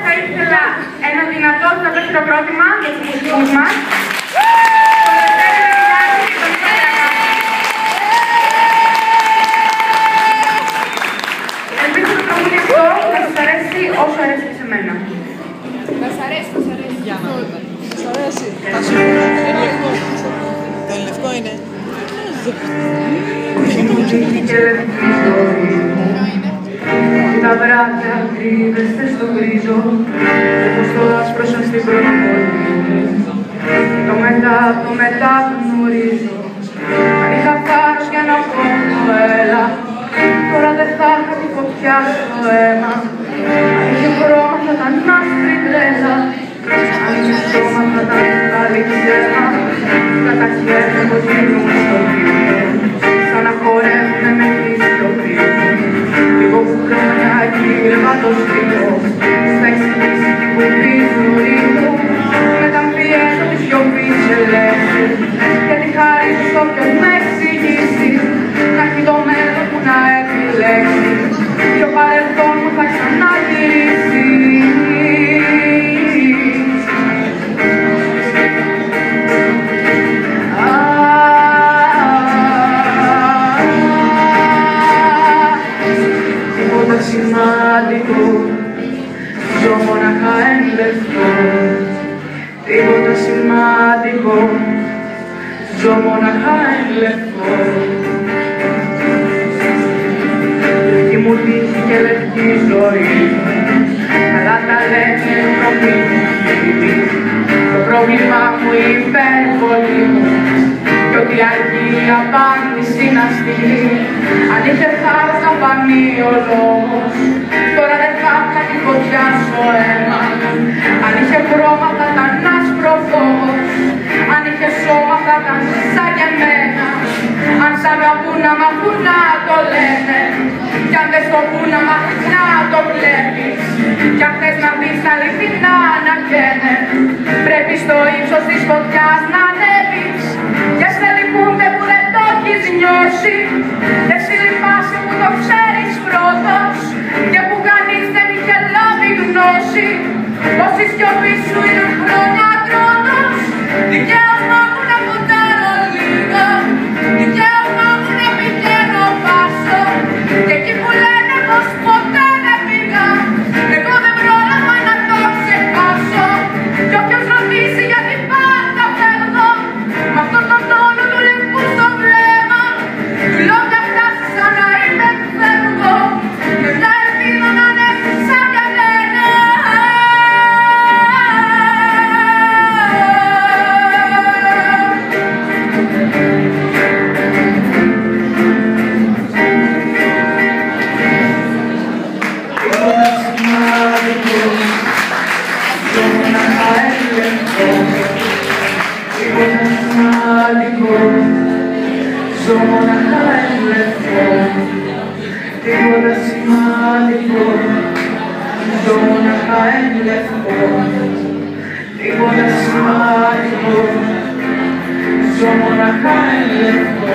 θα ήθελα ένα δυνατό το χειροκρότημα για τους μουσικούς μας. Ελπίζω το τραγούδι αυτό να σας αρέσει όσο αρέσει και σε μένα. Θα σας αρέσει, θα σας αρέσει. Για να δούμε. Σας αρέσει. Το λευκό είναι. Τα βράδια κρύβεστε στο γκρίζο, όπως το άσπρο σας στην προβολή. Το μετά γνωρίζω. Αν είχα θάρρος για να πω το έλα, τώρα δεν θα είχα τη φωτιά στο αίμα. Αν είχε χρώμα θα ήταν άσπρη τρέλα, αν είχε σώμα θα ήταν πάλι ψέμα. Κατά χέρια κοντινούν στο βίντεο, σαν να χορεύουνε με κλειστροπή. Λίγο που χρόνια γύρευα το στήλο, στα εξηγήσει την κουμπί του ρήμου. Μεταμφιέζω τη σιωπή σε λέξεις, γιατί χαρίζω στο ποιος με εξηγήσει. Να έχει το μέλλον που να επιλέξει, και ο παρελθόν μου θα ξαναγυρίσει. Σημαντικό, ζω μοναχά εν λευκό. Τίποτα σημαντικό, ζω μοναχά εν λευκό. Λευκή μου τύχη και λευκή ζωή, καλά τα λένε νομίζουν. Το πρόβλημα μου η υπερβολή μου, κι ότι αρκεί η απάντηση να στείλει. Αν είχε θάρρος να φανεί ο λόγος, τώρα δεν θα είχα τη φωτιά στο αίμα. Αν είχε χρώμα θα ήταν άσπρο φως, αν είχε σώμα θα ήταν σαν για μένα. Αν σ' αγαπούν να μ' ακούν να το λένε, κι αν δεν στο πούν να μ' ακούν να το βλέπεις. Κι αν θες να δεις τα αληθινά να βγαίνε, πρέπει στο ύψος της φωτιάς να ανέβεις. Και σε λυπούνται που δεν το έχεις νιώσει, και σε λυπάσαι που το ξέρεις πρώτος, και που κανείς δεν είχε λάβει γνώση, πως η σιωπή σου είναι χρόνια κρότος. Δικαίωμά μου να φωτάρω λίγο, δικαίωμά μου να πηγαίνω πάσο, και εκεί που λένε πως ποτέ δεν πήγα, εγώ δεν πρόλαβα να το ξεχάσω. Κι όποιος ρωτήσει γιατί πάντα φεύγω, μ' αυτόν τον τόνο του λευκού στο βλέμμα, του λέω να φτάσει σαν να είμαι φεύγω, με μια ελπίδα να είναι σαν για μένα. Ζω μοναχά εν λευκό, τίποτα σημαντικό. Ζω μοναχά εν λευκό, τίποτα σημαντικό. Ζω μοναχά εν λευκό.